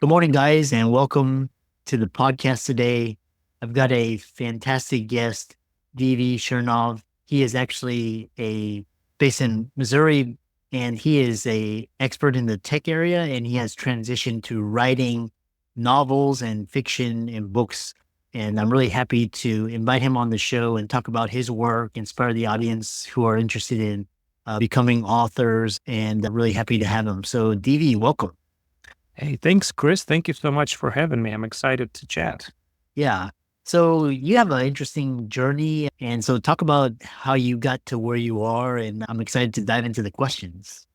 Good morning, guys, and welcome to the podcast today. I've got a fantastic guest, DV Chernov. He is actually a based in Missouri, and he is a expert in the tech area, and he has transitioned to writing novels and fiction and books. And I'm really happy to invite him on the show and talk about his work, inspire the audience who are interested in becoming authors, and I'm really happy to have him. So, DV, welcome. Hey, thanks, Chris. Thank you so much for having me. I'm excited to chat. Yeah. So you have an interesting journey. And so talk about how you got to where you are. And I'm excited to dive into the questions.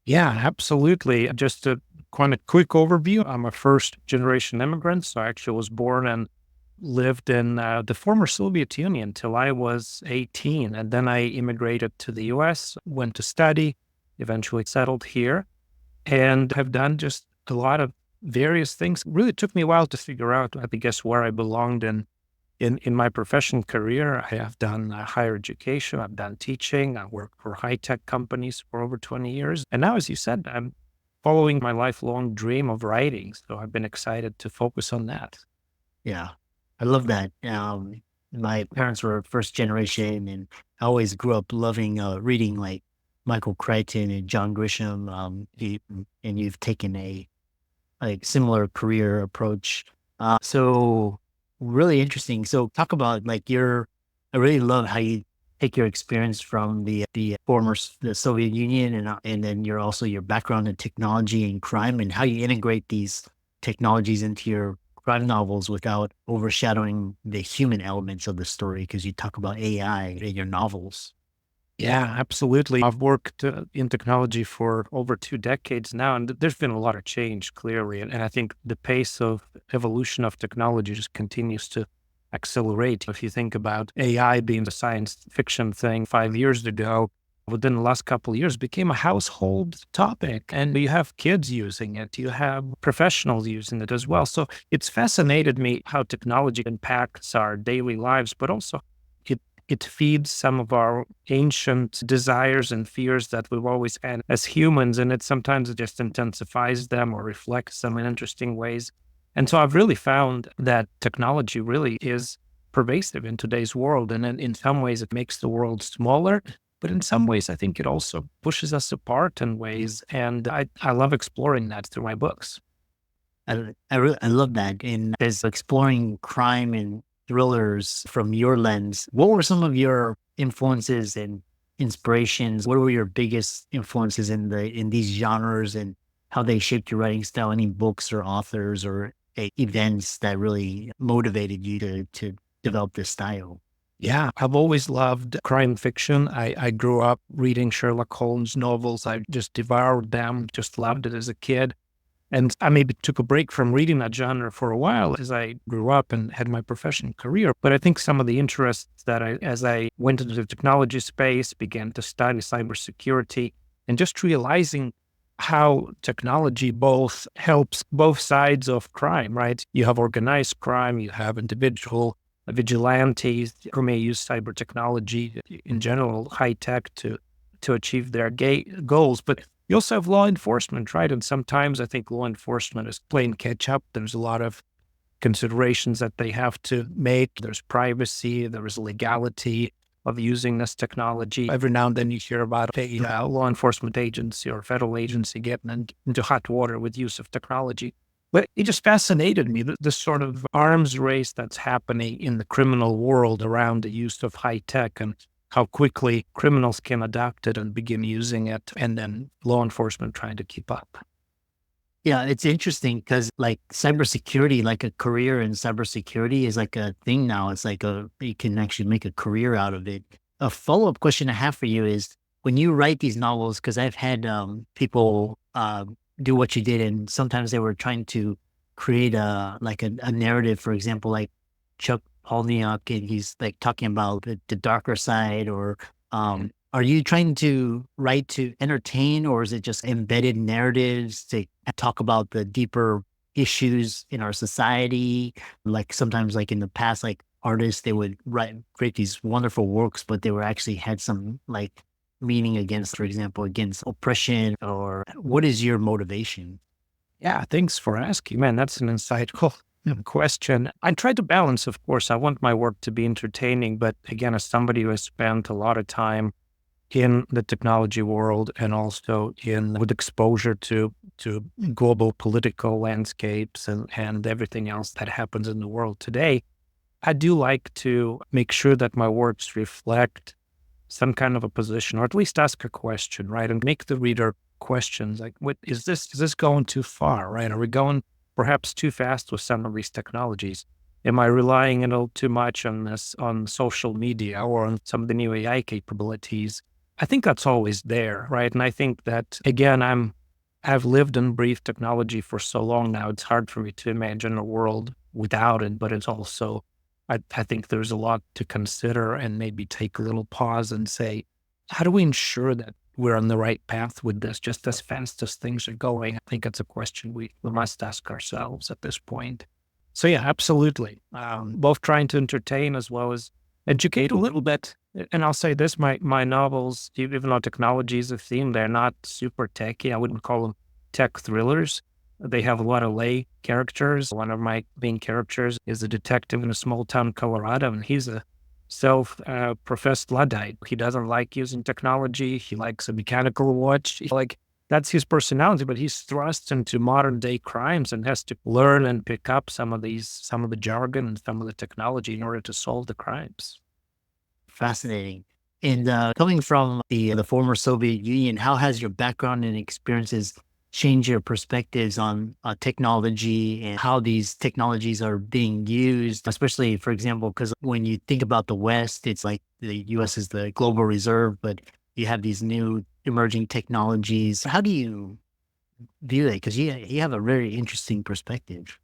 Yeah, absolutely. Just a kind of quick overview. I'm a first generation immigrant. So I actually was born and lived in the former Soviet Union till I was 18. And then I immigrated to the US, went to study, eventually settled here, and have done just a lot of various things. Really took me a while to figure out, I guess, where I belonged in my professional career. I have done higher education. I've done teaching. I worked for high tech companies for over 20 years. And now, as you said, I'm following my lifelong dream of writing. So I've been excited to focus on that. Yeah. I love that. My parents were first generation, and I always grew up loving reading like Michael Crichton and John Grisham. And you've taken a like similar career approach. So really interesting. So talk about I really love how you take your experience from the Soviet Union, and then your background in technology and crime, and how you integrate these technologies into your crime novels without overshadowing the human elements of the story. Because you talk about AI in your novels. Yeah, absolutely. I've worked in technology for over 2 decades now, and there's been a lot of change, clearly. And I think the pace of evolution of technology just continues to accelerate. If you think about AI being a science fiction thing 5 years ago, within the last couple of years became a household topic. And you have kids using it, you have professionals using it as well. So it's fascinated me how technology impacts our daily lives, but also it it feeds some of our ancient desires and fears that we've always had as humans. And it just intensifies them or reflects them in interesting ways. And so I've really found that technology really is pervasive in today's world. And in some ways, it makes the world smaller. But in some ways, I think it also pushes us apart in ways. And I love exploring that through my books. I love that. And as exploring crime and thrillers from your lens, what were some of your influences and inspirations? What were your biggest influences in these genres, and how they shaped your writing style? Any books or authors or events that really motivated you to develop this style? Yeah, I've always loved crime fiction. I grew up reading Sherlock Holmes novels. I just devoured them, just loved it as a kid. And I maybe took a break from reading that genre for a while as I grew up and had my professional career. But I think some of the interests as I went into the technology space, began to study cybersecurity, and just realizing how technology both helps both sides of crime, right? You have organized crime, you have individual vigilantes who may use cyber technology in general, high tech to achieve their goals. But you also have law enforcement, right? And sometimes I think law enforcement is playing catch up. There's a lot of considerations that they have to make. There's privacy, there is legality of using this technology. Every now and then you hear about a law enforcement agency or federal agency getting into hot water with use of technology. But it just fascinated me, the sort of arms race that's happening in the criminal world around the use of high tech, and how quickly criminals can adopt it and begin using it, and then law enforcement trying to keep up. Yeah, it's interesting because like cybersecurity, like a career in cybersecurity is like a thing now. It's like you can actually make a career out of it. A follow-up question I have for you is, when you write these novels, because I've had people do what you did, and sometimes they were trying to create a narrative, for example, like Chuck Palahniuk, and he's like talking about the darker side, or are you trying to write to entertain, or is it just embedded narratives to talk about the deeper issues in our society? Like sometimes, like in the past, like artists, they would create these wonderful works, but they were actually had some like meaning against, for example, against oppression, or what is your motivation? Yeah, thanks for asking. Man, that's an insightful question. I try to balance, of course. I want my work to be entertaining, but again, as somebody who has spent a lot of time in the technology world and also in with exposure to global political landscapes and everything else that happens in the world today, I do like to make sure that my works reflect some kind of a position, or at least ask a question, right? And make the reader questions like, what is this going too far, right? Are we going perhaps too fast with some of these technologies? Am I relying a little too much on this, on social media or on some of the new AI capabilities? I think that's always there, right? And I think that again, I've lived and breathed technology for so long now, it's hard for me to imagine a world without it, but it's also I think there's a lot to consider and maybe take a little pause and say, how do we ensure that we're on the right path with this just as fast as things are going? I think it's a question we must ask ourselves at this point. So, yeah, absolutely. Both trying to entertain as well as educate a little bit. And I'll say this, my novels, even though technology is a theme, they're not super techy. I wouldn't call them tech thrillers. They have a lot of lay characters. One of my main characters is a detective in a small town, Colorado, and he's a self-professed Luddite. He doesn't like using technology. He likes a mechanical watch. Like, that's his personality, but he's thrust into modern day crimes and has to learn and pick up some of the jargon and some of the technology in order to solve the crimes. Fascinating. And coming from the former Soviet Union, how has your background and experiences changed your perspectives on technology and how these technologies are being used? Especially, for example, because when you think about the West, it's like the U.S. is the global reserve, but you have these new emerging technologies. How do you view it? Because you have a very interesting perspective.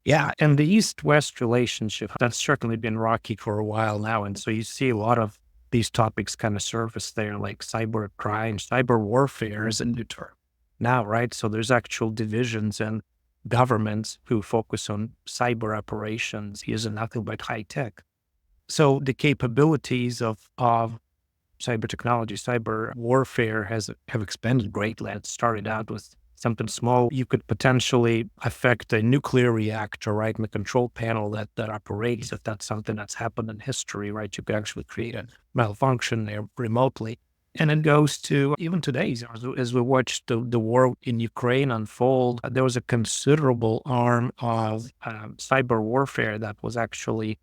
Yeah, and the East-West relationship, that's certainly been rocky for a while now. And so you see a lot of these topics kind of surface there, like cyber crime, cyber warfare is a new term now, right? So there's actual divisions and governments who focus on cyber operations using nothing but high tech. So the capabilities of cyber technology, cyber warfare have expanded greatly. It started out with something small. You could potentially affect a nuclear reactor, right? In the control panel that operates, if that's something that's happened in history, right? You could actually create a malfunction there remotely. And it goes to even today, as we watch the war in Ukraine unfold, there was a considerable arm of cyber warfare that was actually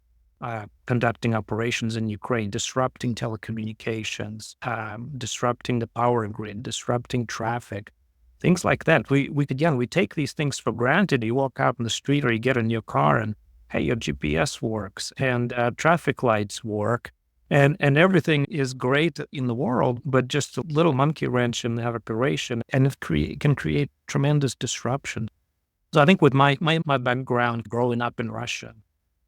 conducting operations in Ukraine, disrupting telecommunications, disrupting the power grid, disrupting traffic, things like that. We take these things for granted. You walk out in the street or you get in your car and, hey, your GPS works and traffic lights work. And everything is great in the world, but just a little monkey wrench in the operation, and it can create tremendous disruption. So I think with my background growing up in Russia,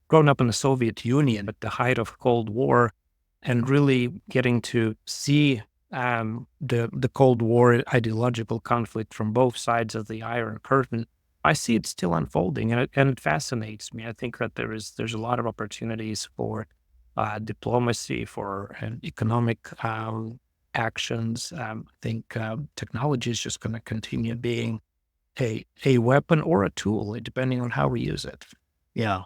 growing up in the Soviet Union at the height of Cold War, and really getting to see the Cold War ideological conflict from both sides of the Iron Curtain, I see it still unfolding, and it fascinates me. I think that there's a lot of opportunities for diplomacy, for economic actions. I think technology is just going to continue being a weapon or a tool, depending on how we use it. Yeah.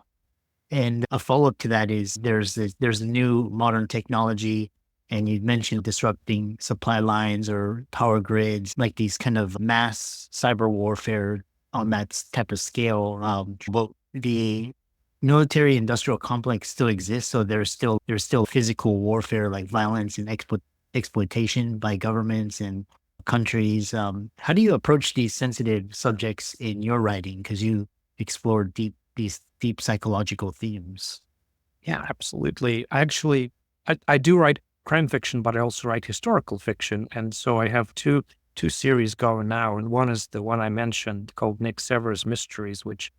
And a follow-up to that is there's a new modern technology, and you mentioned disrupting supply lines or power grids, like these kind of mass cyber warfare on that type of scale. But the military industrial complex still exists, so there's still physical warfare, like violence and exploitation by governments and countries. How do you approach these sensitive subjects in your writing? Because you explore these deep psychological themes. Yeah, absolutely. I do write crime fiction, but I also write historical fiction. And so I have two series going now. And one is the one I mentioned called Nick Sever's Mysteries, which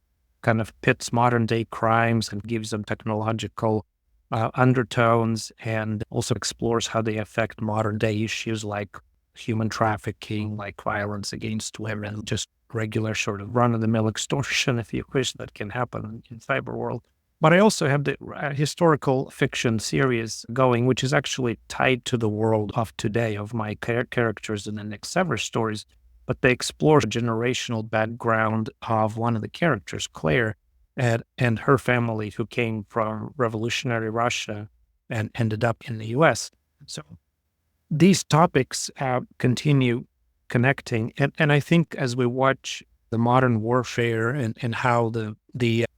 kind of pits modern day crimes and gives them technological undertones, and also explores how they affect modern day issues like human trafficking, like violence against women, just regular sort of run-of-the-mill extortion, if you wish, that can happen in cyber world. But I also have the historical fiction series going, which is actually tied to the world of today, of my characters in the Nick Sever stories. but they explore the generational background of one of the characters, Claire, and her family who came from revolutionary Russia and ended up in the US. So these topics continue connecting. And I think as we watch the modern warfare and how the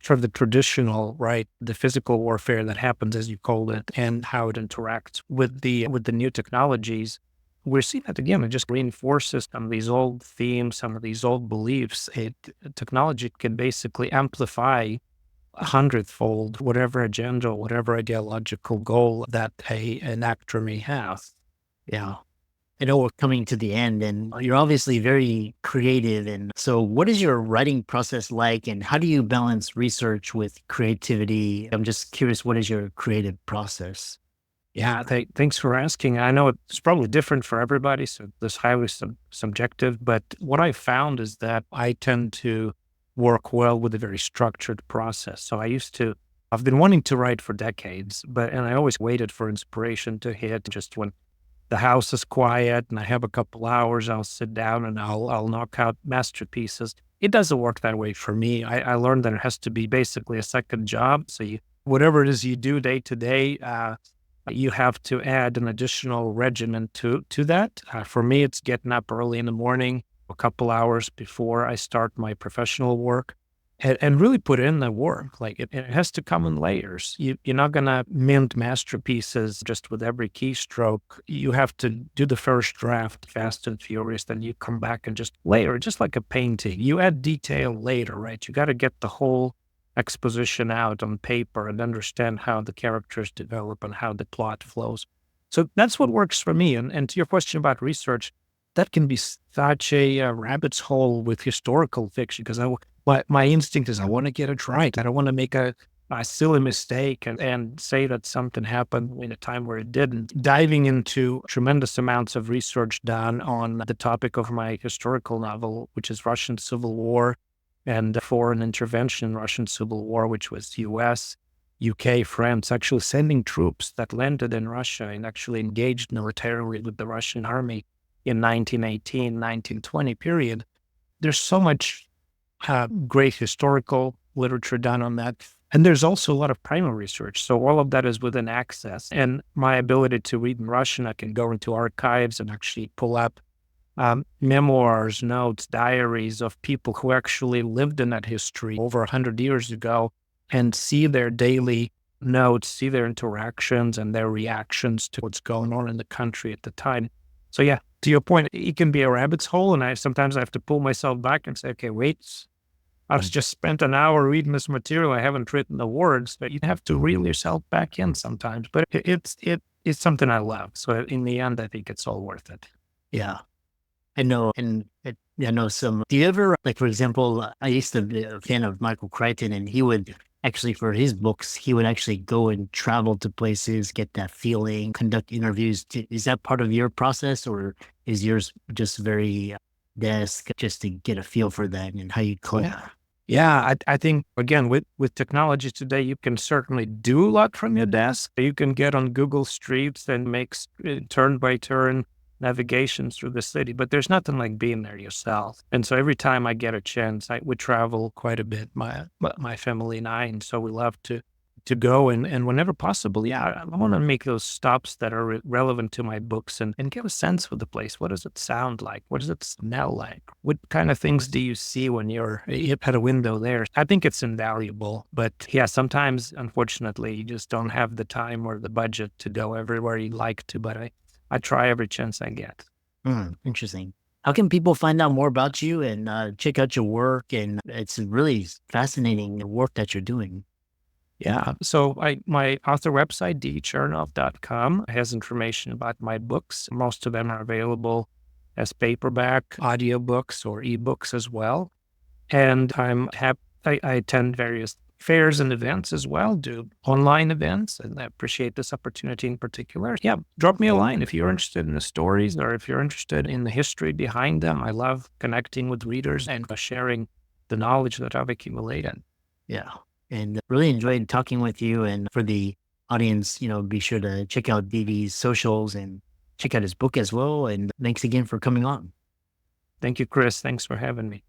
sort of the traditional, right, the physical warfare that happens, as you called it, and how it interacts with the new technologies, we're seeing that again. It just reinforces some of these old themes, some of these old beliefs. Technology can basically amplify a hundredfold whatever agenda, whatever ideological goal that an actor may have. Yeah. I know we're coming to the end and you're obviously very creative. And so what is your writing process like and how do you balance research with creativity? I'm just curious, what is your creative process? Yeah, thanks for asking. I know it's probably different for everybody, so this highly subjective. But what I found is that I tend to work well with a very structured process. So I've been wanting to write for decades, and I always waited for inspiration to hit. Just when the house is quiet and I have a couple hours, I'll sit down and I'll knock out masterpieces. It doesn't work that way for me. I learned that it has to be basically a second job. So whatever it is you do day to day, you have to add an additional regimen to that. For me, it's getting up early in the morning, a couple hours before I start my professional work, and really put in the work. Like it has to come in layers. You're not going to mint masterpieces just with every keystroke. You have to do the first draft fast and furious, then you come back and just layer it, just like a painting. You add detail later, right? You got to get the whole exposition out on paper and understand how the characters develop and how the plot flows. So that's what works for me. And to your question about research, that can be such a rabbit's hole with historical fiction because my instinct is I want to get it right. I don't want to make a silly mistake and say that something happened in a time where it didn't. Diving into tremendous amounts of research done on the topic of my historical novel, which is Russian Civil War, and foreign intervention in Russian Civil War, which was US, UK, France, actually sending troops that landed in Russia and actually engaged militarily with the Russian army in 1918, 1920 period. There's so much great historical literature done on that. And there's also a lot of primal research. So all of that is within access. And my ability to read in Russian, I can go into archives and actually pull up memoirs, notes, diaries of people who actually lived in that history over 100 years ago and see their daily notes, see their interactions and their reactions to what's going on in the country at the time. So yeah, to your point, it can be a rabbit's hole. And sometimes I have to pull myself back and say, okay, wait, I've just spent an hour reading this material. I haven't written the words, but you have to reel yourself back in sometimes. But it's something I love. So in the end, I think it's all worth it. Yeah. I know, I know some. Do you ever, like, for example, I used to be a fan of Michael Crichton, and he would actually, for his books, he would actually go and travel to places, get that feeling, conduct interviews. Is that part of your process, or is yours just very desk, just to get a feel for that and how you collect? Yeah, I think, again, with technology today, you can certainly do a lot from your desk. You can get on Google Streets and make turn-by-turn navigations through the city, but there's nothing like being there yourself. And so every time I get a chance, we travel quite a bit, my family and I, and so we love to go and whenever possible, I want to make those stops that are relevant to my books and get a sense of the place. What does it sound like? What does it smell like? What kind of things do you see when you're at a window there? I think it's invaluable, but yeah, sometimes, unfortunately, you just don't have the time or the budget to go everywhere you'd like to, but I try every chance I get. Interesting. How can people find out more about you and check out your work? And it's really fascinating work that you're doing. Yeah. So my author website, dvchernov.com, has information about my books. Most of them are available as paperback, audiobooks, or ebooks as well. And I attend various fairs and events as well, do online events, and I appreciate this opportunity in particular. Yeah, drop me a line if you're interested in the stories or if you're interested in the history behind them. I love connecting with readers and sharing the knowledge that I've accumulated. Yeah. And really enjoyed talking with you. And for the audience, be sure to check out DV's socials and check out his book as well. And thanks again for coming on. Thank you, Chris. Thanks for having me.